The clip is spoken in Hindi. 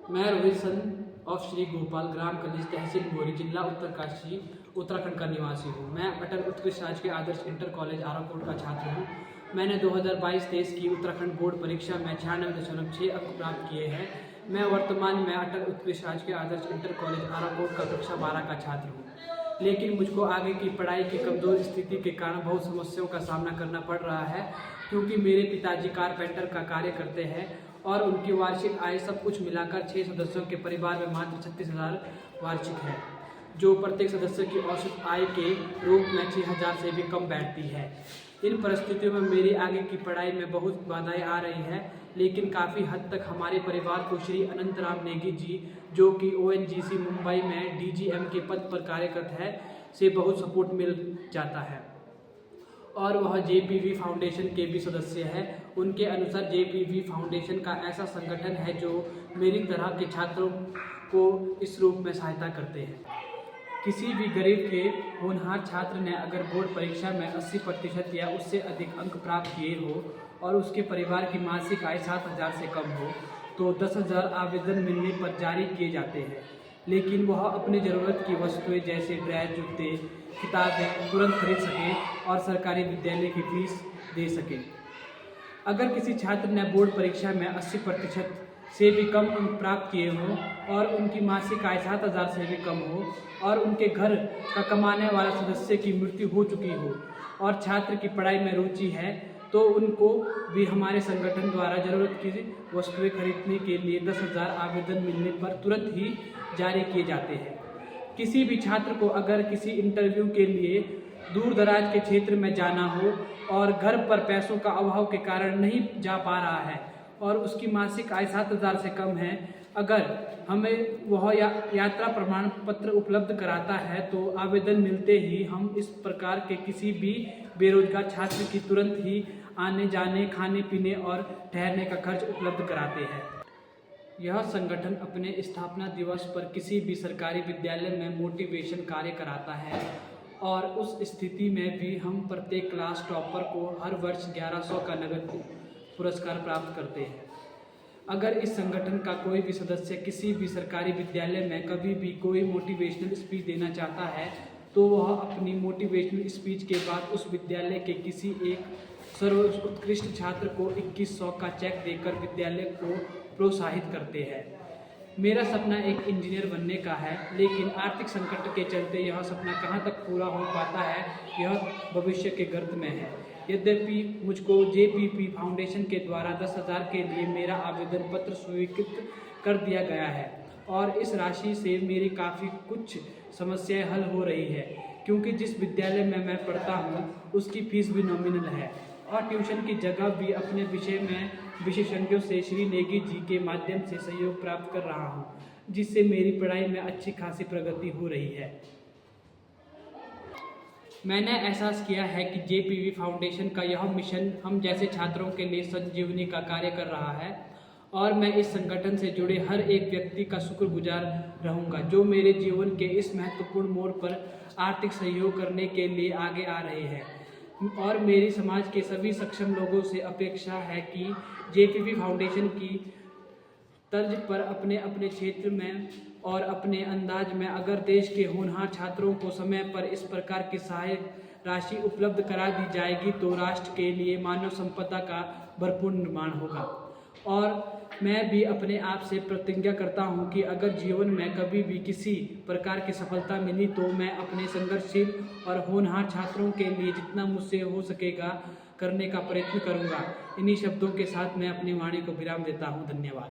मैं रोहित सन ऑफ श्री गोपाल ग्राम कलीज तहसील मोरी जिला उत्तरकाशी उत्तराखंड का निवासी हूँ। मैं अटल उत्कृष्ट राजकीय आदर्श इंटर कॉलेज आराकोट का छात्र हूँ। मैंने 2022-23 की उत्तराखंड बोर्ड परीक्षा में 96.6 अंक प्राप्त किए हैं। मैं वर्तमान में अटल उत्कृष्ट राजकीय आदर्श इंटर कॉलेज आराकोट का कक्षा 12 का छात्र हूँ, लेकिन मुझको आगे की पढ़ाई की कमज़ोर स्थिति के कारण बहुत समस्याओं का सामना करना पड़ रहा है, क्योंकि मेरे पिताजी कारपेंटर का कार्य करते हैं और उनकी वार्षिक आय सब कुछ मिलाकर 6 सदस्यों के परिवार में मात्र 36,000 वार्षिक है, जो प्रत्येक सदस्य की औसत आय के रूप में 6,000 से भी कम बैठती है। इन परिस्थितियों में मेरी आगे की पढ़ाई में बहुत बाधाएं आ रही है, लेकिन काफ़ी हद तक हमारे परिवार को श्री अनंतराम नेगी जी, जो कि ONGC मुंबई में DGM के पद पर कार्यरत है, से बहुत सपोर्ट मिल जाता है और वह JPV फाउंडेशन के भी सदस्य हैं। उनके अनुसार JPV फाउंडेशन का ऐसा संगठन है जो मेरी तरह के छात्रों को इस रूप में सहायता करते हैं। किसी भी गरीब के होनहार छात्र ने अगर बोर्ड परीक्षा में 80% या उससे अधिक अंक प्राप्त किए हो और उसके परिवार की मासिक आय 7,000 से कम हो, तो 10,000 आवेदन मिलने पर जारी किए जाते हैं, लेकिन वह अपनी ज़रूरत की वस्तुएं जैसे ड्रेस, जूते, किताबें तुरंत खरीद सकें और सरकारी विद्यालय की फीस दे सकें। अगर किसी छात्र ने बोर्ड परीक्षा में 80% से भी कम अंक प्राप्त किए हों और उनकी मासिक आय 7,000 से भी कम हो और उनके घर का कमाने वाला सदस्य की मृत्यु हो चुकी हो और छात्र की पढ़ाई में रुचि है, तो उनको भी हमारे संगठन द्वारा ज़रूरत की वस्तुएं खरीदने के लिए 10,000 आवेदन मिलने पर तुरंत ही जारी किए जाते हैं। किसी भी छात्र को अगर किसी इंटरव्यू के लिए दूर दराज के क्षेत्र में जाना हो और घर पर पैसों का अभाव के कारण नहीं जा पा रहा है और उसकी मासिक आय 7,000 से कम है, अगर हमें वह यात्रा प्रमाण पत्र उपलब्ध कराता है, तो आवेदन मिलते ही हम इस प्रकार के किसी भी बेरोजगार छात्र की तुरंत ही आने जाने, खाने पीने और ठहरने का खर्च उपलब्ध कराते हैं। यह संगठन अपने स्थापना दिवस पर किसी भी सरकारी विद्यालय में मोटिवेशन कार्य कराता है और उस स्थिति में भी हम प्रत्येक क्लास टॉपर को हर वर्ष 1100 का नगद पुरस्कार प्राप्त करते हैं। अगर इस संगठन का कोई भी सदस्य किसी भी सरकारी विद्यालय में कभी भी कोई मोटिवेशनल स्पीच देना चाहता है, तो वह अपनी मोटिवेशनल स्पीच के बाद उस विद्यालय के किसी एक सर्वोत्कृष्ट छात्र को 2100 का चेक देकर विद्यालय को प्रोत्साहित करते हैं। मेरा सपना एक इंजीनियर बनने का है, लेकिन आर्थिक संकट के चलते यह सपना कहां तक पूरा हो पाता है, यह भविष्य के गर्त में है। यद्यपि मुझको JPV फाउंडेशन के द्वारा 10,000 के लिए मेरा आवेदन पत्र स्वीकृत कर दिया गया है और इस राशि से मेरी काफ़ी कुछ समस्याएं हल हो रही है, क्योंकि जिस विद्यालय में मैं पढ़ता हूँ उसकी फीस भी नॉमिनल है और ट्यूशन की जगह भी अपने विषय में विशेषज्ञों से श्री नेगी जी के माध्यम से सहयोग प्राप्त कर रहा हूँ, जिससे मेरी पढ़ाई में अच्छी खासी प्रगति हो रही है। मैंने एहसास किया है कि JPV फाउंडेशन का यह मिशन हम जैसे छात्रों के लिए संजीवनी का कार्य कर रहा है और मैं इस संगठन से जुड़े हर एक व्यक्ति का शुक्रगुजार रहूंगा, जो मेरे जीवन के इस महत्वपूर्ण मोड़ पर आर्थिक सहयोग करने के लिए आगे आ रहे हैं। और मेरी समाज के सभी सक्षम लोगों से अपेक्षा है कि JPV फाउंडेशन की तर्ज पर अपने अपने क्षेत्र में और अपने अंदाज में अगर देश के होनहार छात्रों को समय पर इस प्रकार की सहायक राशि उपलब्ध करा दी जाएगी, तो राष्ट्र के लिए मानव संपदा का भरपूर निर्माण होगा। और मैं भी अपने आप से प्रतिज्ञा करता हूं कि अगर जीवन में कभी भी किसी प्रकार की सफलता मिली, तो मैं अपने संघर्षशील और होनहार छात्रों के लिए जितना मुझसे हो सकेगा करने का प्रयत्न करूंगा। इन्हीं शब्दों के साथ मैं अपनी वाणी को विराम देता हूं। धन्यवाद।